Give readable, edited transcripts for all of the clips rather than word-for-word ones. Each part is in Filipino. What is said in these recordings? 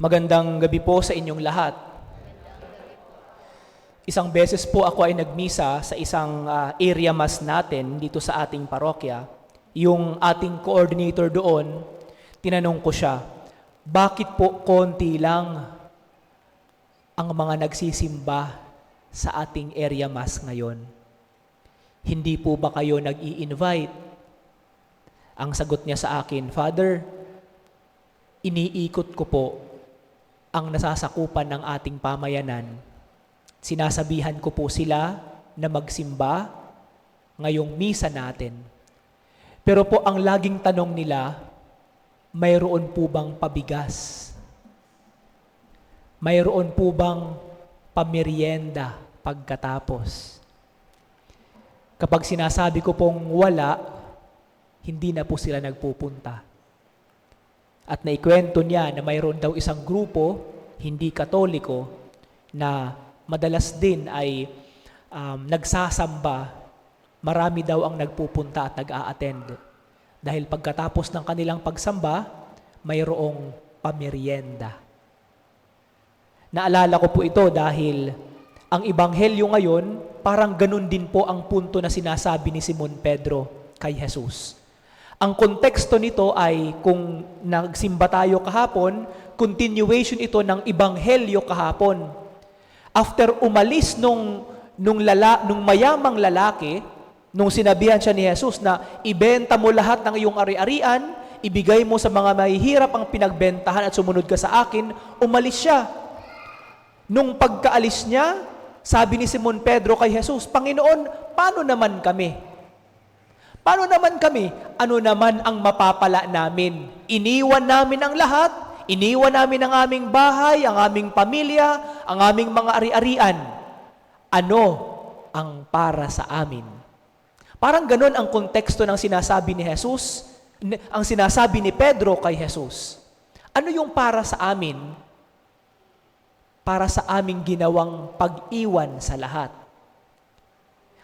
Magandang gabi po sa inyong lahat. Isang beses po ako ay nagmisa sa isang area mass natin dito sa ating parokya. Yung ating coordinator doon, tinanong ko siya, bakit po konti lang ang mga nagsisimba sa ating area mass ngayon? Hindi po ba kayo nag-i-invite? Ang sagot niya sa akin, Father, iniikot ko po ang nasasakupan ng ating pamayanan. Sinasabihan ko po sila na magsimba ngayong misa natin. Pero po ang laging tanong nila, mayroon po bang pabigas? Mayroon po bang pamerienda pagkatapos? Kapag sinasabi ko pong wala, hindi na po sila nagpupunta. At naikwento niya na mayroon daw isang grupo, hindi Katoliko, na madalas din ay nagsasamba, marami daw ang nagpupunta at nag-a-attend. Dahil pagkatapos ng kanilang pagsamba, mayroong pamerienda. Naalala ko po ito dahil ang Ebanghelyo ngayon, parang ganun din po ang punto na sinasabi ni Simon Pedro kay Jesus. Ang konteksto nito ay kung nagsimba tayo kahapon, continuation ito ng Ebanghelyo kahapon. After umalis nung mayamang lalaki, nung sinabihan siya ni Jesus na ibenta mo lahat ng iyong ari-arian, ibigay mo sa mga mahihirap ang pinagbentahan at sumunod ka sa akin, umalis siya. Nung pagkaalis niya, sabi ni Simon Pedro kay Jesus, Panginoon, paano naman kami? Paano naman kami? Ano naman ang mapapala namin? Iniwan namin ang lahat, iniwan namin ang aming bahay, ang aming pamilya, ang aming mga ari-arian. Ano ang para sa amin? Parang ganon ang konteksto ng sinasabi ni Jesus, ang sinasabi ni Pedro kay Jesus. Ano yung para sa amin? Para sa aming ginawang pag-iwan sa lahat.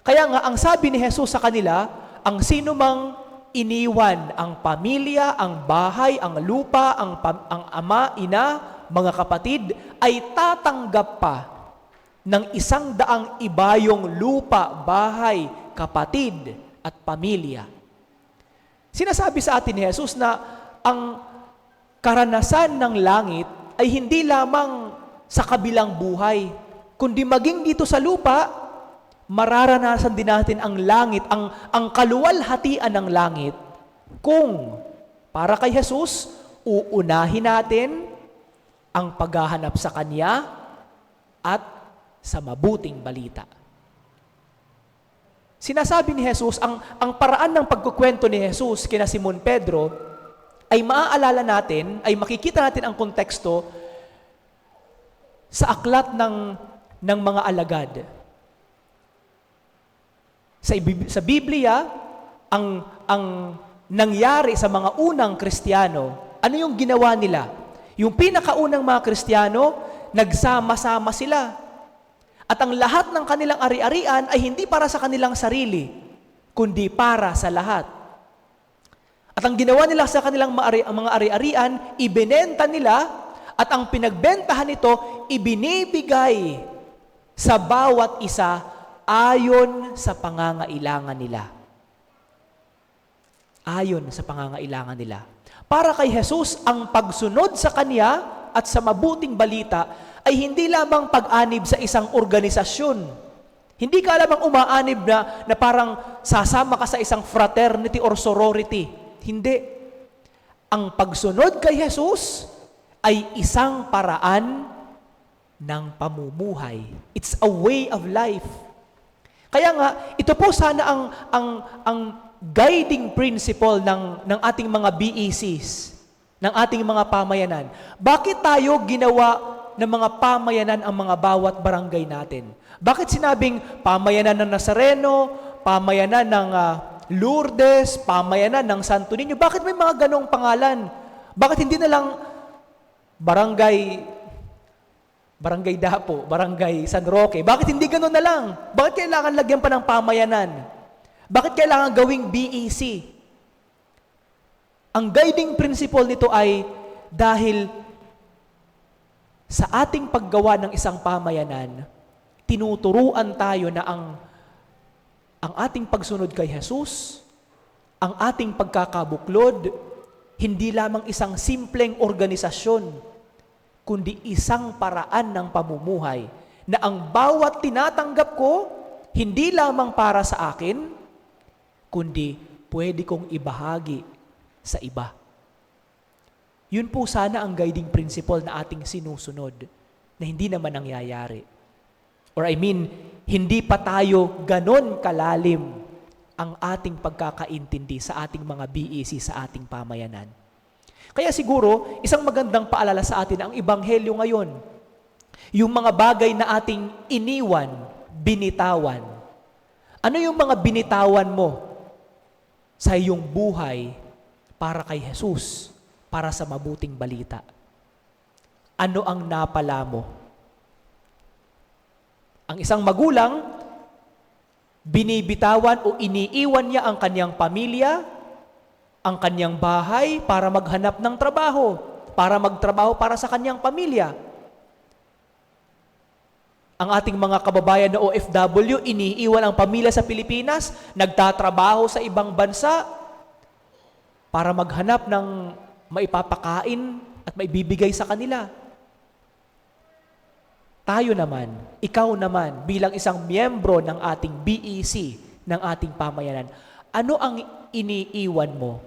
Kaya nga, ang sabi ni Jesus sa kanila, ang sino mang iniwan ang pamilya, ang bahay, ang lupa, ang ama, ina, mga kapatid, ay tatanggap pa ng 100 ibayong lupa, bahay, kapatid, at pamilya. Sinasabi sa atin ni Jesus na ang karanasan ng langit ay hindi lamang sa kabilang buhay, kundi maging dito sa lupa, mararanasan din natin ang langit, ang kaluwalhatian ng langit, kung para kay Jesus, uunahin natin ang paghahanap sa Kanya at sa mabuting balita. Sinasabi ni Jesus, ang paraan ng pagkukwento ni Jesus kina Simon Pedro ay maaalala natin, ay makikita natin ang konteksto sa aklat ng mga alagad. Sa Biblia, ang nangyari sa mga unang Kristiyano, ano yung ginawa nila? Yung pinakaunang mga Kristiyano, nagsama-sama sila. At ang lahat ng kanilang ari-arian ay hindi para sa kanilang sarili, kundi para sa lahat. At ang ginawa nila sa kanilang mga ari-arian, ibinenta nila, at ang pinagbentahan nito, ibinibigay sa bawat isa ayon sa pangangailangan nila. Ayon sa pangangailangan nila. Para kay Jesus, ang pagsunod sa Kanya at sa mabuting balita ay hindi lamang pag-anib sa isang organisasyon. Hindi ka lamang umaanib na parang sasama ka sa isang fraternity or sorority. Hindi. Ang pagsunod kay Jesus ay isang paraan ng pamumuhay. It's a way of life. Kaya nga, ito po sana ang guiding principle ng ating mga BECs, ng ating mga pamayanan. Bakit tayo ginawa ng mga pamayanan ang mga bawat barangay natin? Bakit sinabing pamayanan ng Nazareno, pamayanan ng Lourdes, pamayanan ng Santo Niño? Bakit may mga ganong pangalan? Bakit hindi na lang Barangay Dapo, Barangay San Roque? Bakit hindi ganun na lang? Bakit kailangan lagyan pa ng pamayanan? Bakit kailangan gawing BEC? Ang guiding principle nito ay dahil Sa ating paggawa ng isang pamayanan, tinuturuan tayo na ang ating pagsunod kay Jesus, ang ating pagkakabuklod, hindi lamang isang simpleng organisasyon, kundi isang paraan ng pamumuhay na ang bawat tinatanggap ko, hindi lamang para sa akin, kundi pwede kong ibahagi sa iba. Yun po sana ang guiding principle na ating sinusunod, na hindi naman nangyayari. Or hindi pa tayo ganon kalalim ang ating pagkakaintindi sa ating mga BEC sa ating pamayanan. Kaya siguro, isang magandang paalala sa atin ang Ebanghelyo ngayon. Yung mga bagay na ating iniwan, binitawan. Ano yung mga binitawan mo sa iyong buhay para kay Jesus, para sa mabuting balita? Ano ang napala mo? Ang isang magulang, binibitawan o iniiwan niya ang kanyang pamilya, ang kanyang bahay para maghanap ng trabaho, para magtrabaho para sa kanyang pamilya. Ang ating mga kababayan na OFW, iniiwan ang pamilya sa Pilipinas, nagtatrabaho sa ibang bansa para maghanap ng maipapakain at maibibigay sa kanila. Tayo naman, ikaw naman, bilang isang miyembro ng ating BEC, ng ating pamayanan, ano ang iniiwan mo?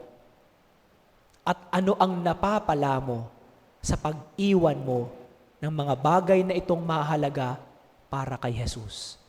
At ano ang napapala mo sa pag-iwan mo ng mga bagay na itong mahalaga para kay Jesus?